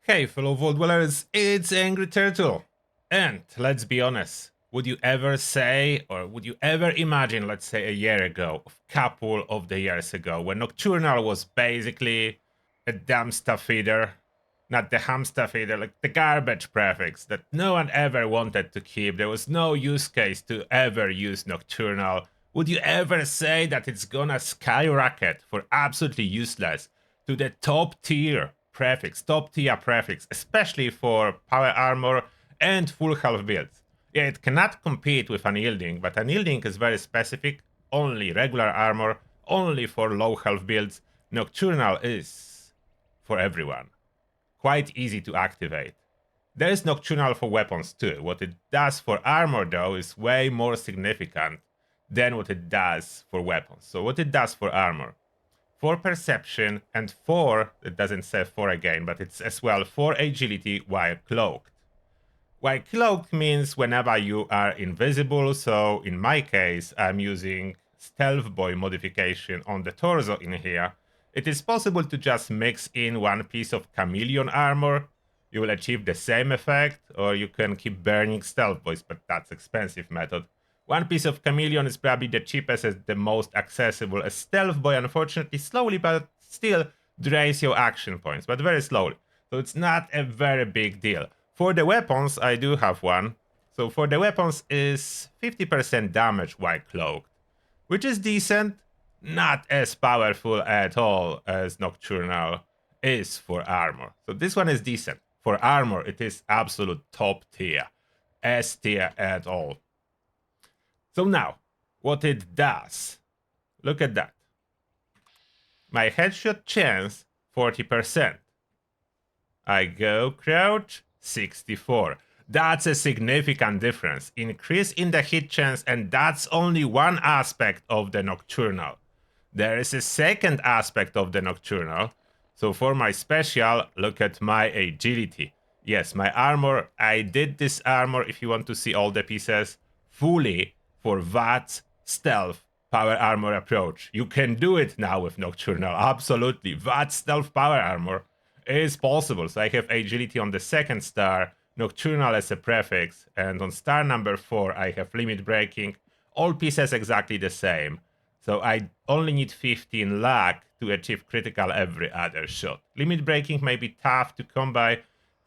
Hey fellow Vault Dwellers, it's Angry Turtle. And let's be honest, would you ever say, or would you ever imagine, let's say a year ago, a couple of the years ago, when Nocturnal was basically a dumb stuff feeder, not the ham stuff feeder, like the garbage prefix that no one ever wanted to keep. There was no use case to ever use Nocturnal. Would you ever say that it's gonna skyrocket for absolutely useless to the top tier prefix, especially for power armor and full health builds? Yeah, it cannot compete with unyielding, but unyielding is very specific, only regular armor, only for low health builds. Nocturnal is for everyone. Quite easy to activate. There is Nocturnal for weapons too. What it does for armor though is way more significant than what it does for weapons. So what it does for armor: 4 perception and 4, it doesn't say 4 again, but it's as well 4 agility while cloaked. While cloaked means whenever you are invisible, so in my case I'm using Stealth Boy modification on the torso in here. It is possible to just mix in one piece of chameleon armor. You will achieve the same effect, or you can keep burning Stealth Boys, but that's expensive method. One piece of chameleon is probably the cheapest and the most accessible. A Stealth Boy, unfortunately, slowly but still drains your action points, but very slowly. So it's not a very big deal. For the weapons, I do have one. So for the weapons is 50% damage while cloaked, which is decent. Not as powerful at all as Nocturnal is for armor. So this one is decent. For armor, it is absolute top tier. S tier at all. So now, what it does. Look at that. My headshot chance, 40%. I go crouch, 64. That's a significant difference. Increase in the hit chance, and that's only one aspect of the Nocturnal. There is a second aspect of the Nocturnal. So for my special, look at my agility. Yes, my armor, I did this armor, if you want to see all the pieces, fully for VATS stealth power armor approach. You can do it now with Nocturnal, absolutely. VATS stealth power armor is possible. So I have agility on the second star, Nocturnal as a prefix, and on star number 4 I have limit breaking. All pieces exactly the same. So I only need 15 luck to achieve critical every other shot. Limit breaking may be tough to come by.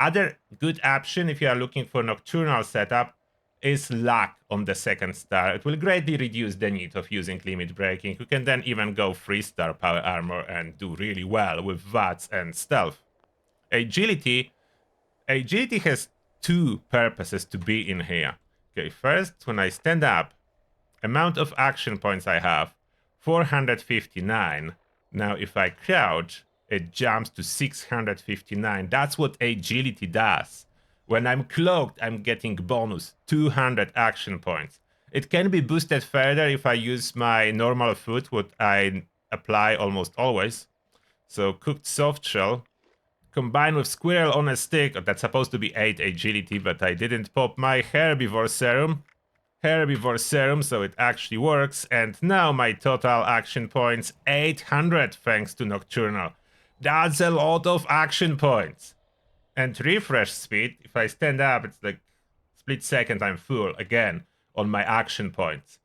Other good option if you are looking for Nocturnal setup is luck on the second star. It will greatly reduce the need of using limit breaking. You can then even go 3-star power armor and do really well with VATS and stealth. Agility has 2 purposes to be in here. Okay, first, when I stand up, amount of action points I have, 459. Now if I crouch, it jumps to 659. That's what agility does. When I'm cloaked, I'm getting bonus 200 action points. It can be boosted further if I use my normal food, what I apply almost always. So cooked soft shell combined with squirrel on a stick, that's supposed to be 8 agility, but I didn't pop my herbivore serum, so it actually works. And now my total action points 800 thanks to Nocturnal. That's a lot of action points. And refresh speed, if I stand up, it's like split second I'm full again on my action points.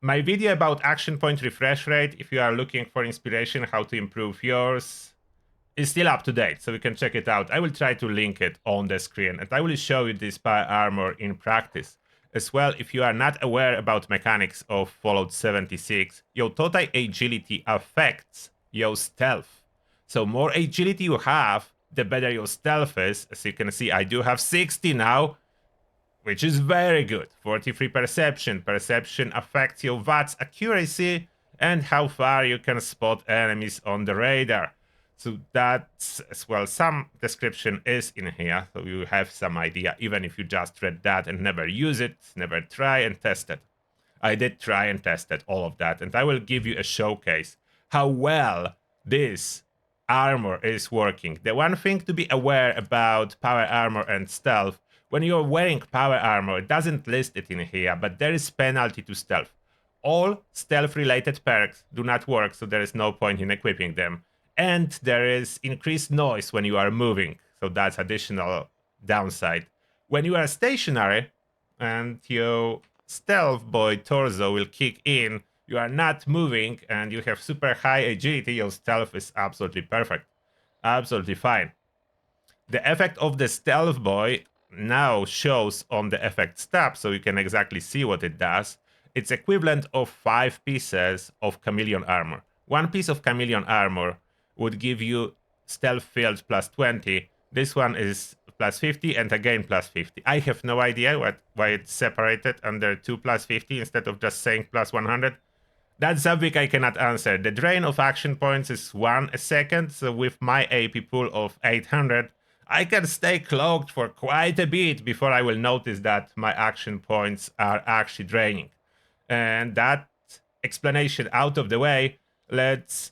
My video about action point refresh rate, if you are looking for inspiration how to improve yours, is still up to date, so you can check it out. I will try to link it on the screen, and I will show you this power armor in practice. As well, if you are not aware about mechanics of Fallout 76, your total agility affects your stealth. So more agility you have, the better your stealth is. As you can see, I do have 60 now, which is very good. 43 perception. Perception affects your VATS accuracy and how far you can spot enemies on the radar. So that's, as well, some description is in here, so you have some idea, even if you just read that and never use it, never try and test it. I did try and test it, all of that, and I will give you a showcase how well this armor is working. The one thing to be aware about power armor and stealth, when you're wearing power armor, it doesn't list it in here, but there is penalty to stealth. All stealth-related perks do not work, so there is no point in equipping them. And there is increased noise when you are moving, so that's additional downside. When you are stationary and your stealth boy torso will kick in, you are not moving and you have super high agility, your stealth is absolutely perfect. Absolutely fine. The effect of the stealth boy now shows on the effects tab, so you can exactly see what it does. It's equivalent of 5 pieces of chameleon armor. One piece of chameleon armor would give you stealth field plus 20. This one is plus 50 and again plus 50. I have no idea why it's separated under 2 plus 50 instead of just saying plus 100. That's something I cannot answer. The drain of action points is 1 a second, so with my AP pool of 800, I can stay cloaked for quite a bit before I will notice that my action points are actually draining. And that explanation out of the way, let's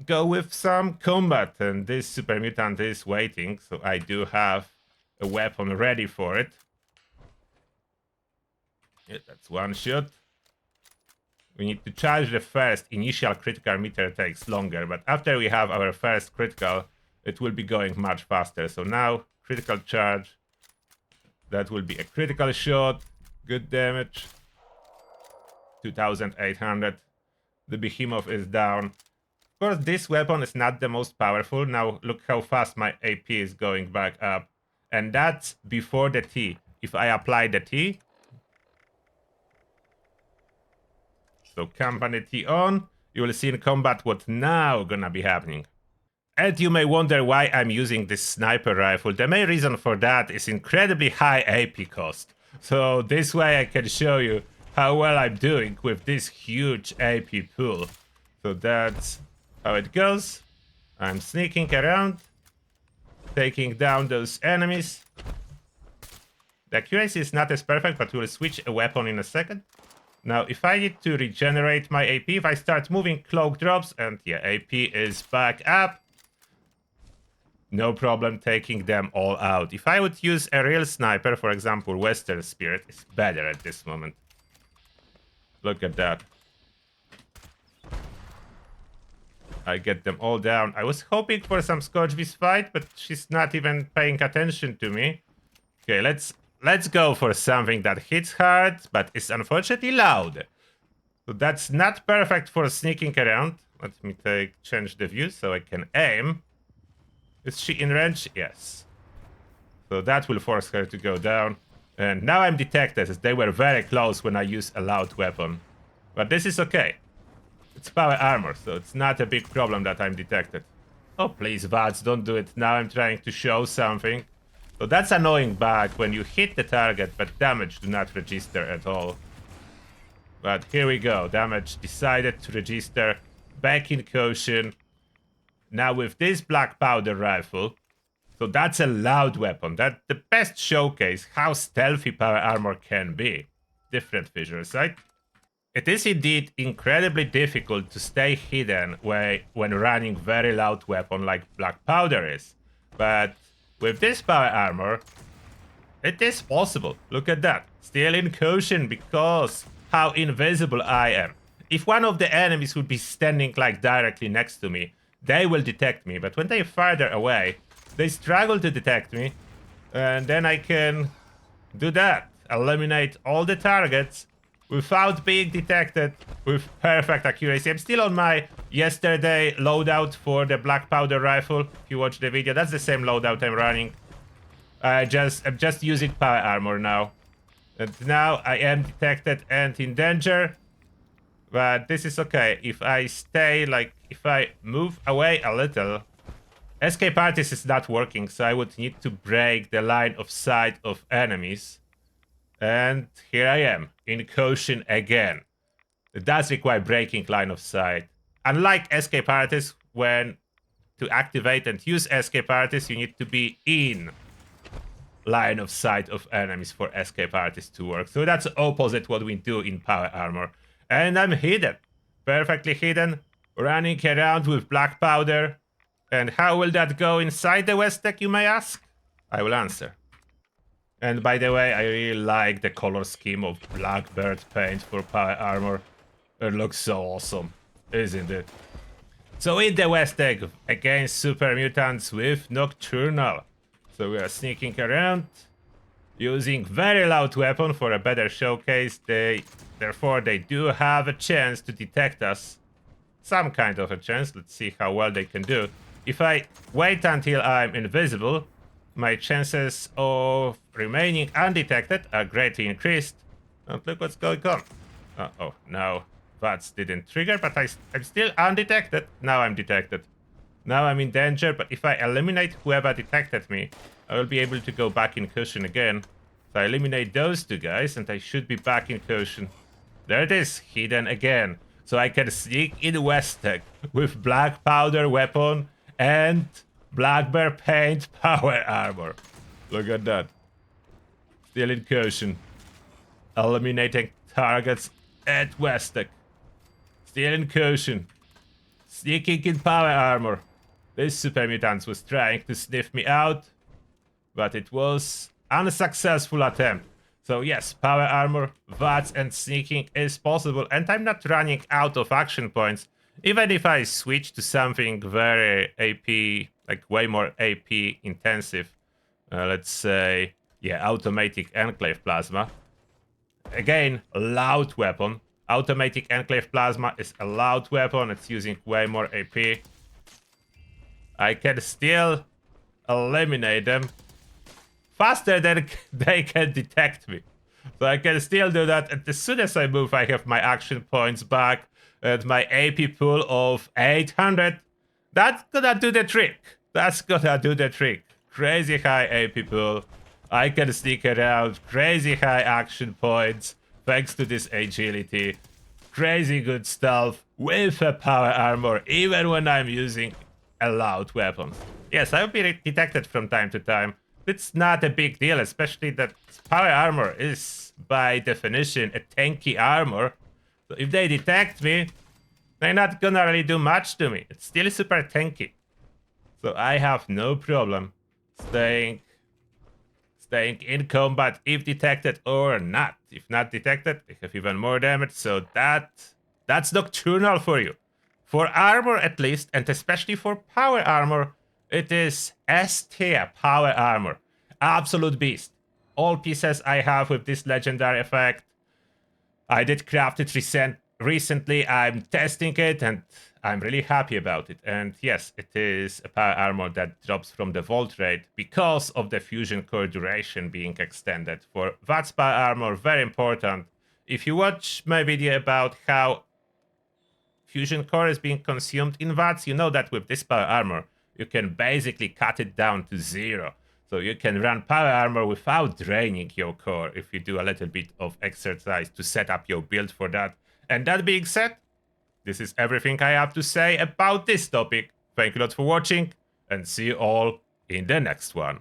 go with some combat. And this super mutant is waiting, so I do have a weapon ready for it. Yeah, that's one shot. We need to charge the first. Initial critical meter takes longer, but after we have our first critical, it will be going much faster. So now, critical charge. That will be a critical shot. Good damage. 2,800. The behemoth is down. Of course, this weapon is not the most powerful. Now, look how fast my AP is going back up. And that's before the T. If I apply the T, so company T on, you will see in combat what now gonna be happening. And you may wonder why I'm using this sniper rifle. The main reason for that is incredibly high AP cost. So this way I can show you how well I'm doing with this huge AP pool. So that's how it goes. I'm sneaking around, taking down those enemies. The accuracy is not as perfect, but we'll switch a weapon in a second. Now, if I need to regenerate my AP, if I start moving, cloak drops, and yeah, AP is back up. No problem taking them all out. If I would use a real sniper, for example, Western Spirit, is better at this moment. Look at that. I get them all down. I was hoping for some Scotchbeast fight, but she's not even paying attention to me. Okay, let's go for something that hits hard, but is unfortunately loud. So that's not perfect for sneaking around. Let me change the view so I can aim. Is she in range? Yes. So that will force her to go down. And now I'm detected, as they were very close when I used a loud weapon. But this is okay. It's power armor, so it's not a big problem that I'm detected. Oh, please, VADS, don't do it. Now I'm trying to show something. So that's annoying bug when you hit the target, but damage do not register at all. But here we go. Damage decided to register. Back in caution. Now with this black powder rifle, so that's a loud weapon. That's the best showcase how stealthy power armor can be. Different visuals, right? It is indeed incredibly difficult to stay hidden when running very loud weapon like black powder is. But with this power armor, it is possible. Look at that. Still in caution because how invisible I am. If one of the enemies would be standing like directly next to me, they will detect me. But when they're farther away, they struggle to detect me. And then I can do that. Eliminate all the targets without being detected with perfect accuracy. I'm still on my yesterday loadout for the black powder rifle. If you watch the video, that's the same loadout I'm running. I'm just using power armor now. And now I am detected and in danger. But this is okay. If I stay, if I move away a little, escape artist is not working, so I would need to break the line of sight of enemies. And here I am, in caution again. It does require breaking line of sight. Unlike escape artist, when to activate and use escape artist, you need to be in line of sight of enemies for escape artist to work. So that's opposite what we do in power armor. And I'm hidden. Perfectly hidden. Running around with black powder. And how will that go inside the West Tech, you may ask? I will answer. And by the way, I really like the color scheme of Blackbird paint for power armor. It looks so awesome, isn't it? So in the West Egg against super mutants with Nocturnal. So we are sneaking around, using very loud weapon for a better showcase. Therefore they do have a chance to detect us. Some kind of a chance. Let's see how well they can do. If I wait until I'm invisible, my chances of remaining undetected are greatly increased. And look what's going on. Oh, no. VATS didn't trigger, but I'm still undetected. Now I'm detected. Now I'm in danger, but if I eliminate whoever detected me, I will be able to go back in cushion again. So I eliminate those two guys, and I should be back in cushion. There it is, hidden again. So I can sneak in West Tech with black powder weapon and black bear paint power armor. Look at that. Still in cushion. Eliminating targets at West Tech. Still in cushion. Sneaking in power armor. This super mutant was trying to sniff me out, but it was unsuccessful attempt. So yes, power armor, VATS, and sneaking is possible, and I'm not running out of action points. Even if I switch to something very AP, like way more AP intensive, let's say, yeah, automatic enclave plasma. Again, loud weapon. Automatic enclave plasma is a loud weapon. It's using way more AP. I can still eliminate them faster than they can detect me. So I can still do that. And as soon as I move, I have my action points back and my AP pool of 800. That's gonna do the trick. That's gonna do the trick. Crazy high AP pool. I can sneak around. Crazy high action points thanks to this agility. Crazy good stealth with a power armor, even when I'm using a loud weapon. Yes, I'll be detected from time to time. It's not a big deal, especially that power armor is, by definition, a tanky armor. So if they detect me, they're not gonna really do much to me. It's still super tanky. So I have no problem staying in combat if detected or not. If not detected, I have even more damage. So that's Nocturnal for you. For armor at least, and especially for power armor, it is S tier power armor. Absolute beast. All pieces I have with this legendary effect. I did craft it recently. I'm testing it and I'm really happy about it. And yes, it is a power armor that drops from the vault rate because of the fusion core duration being extended. For VATS power armor, very important. If you watch my video about how fusion core is being consumed in VATS, you know that with this power armor, you can basically cut it down to 0. So you can run power armor without draining your core if you do a little bit of exercise to set up your build for that. And that being said, this is everything I have to say about this topic. Thank you a lot for watching, and see you all in the next one.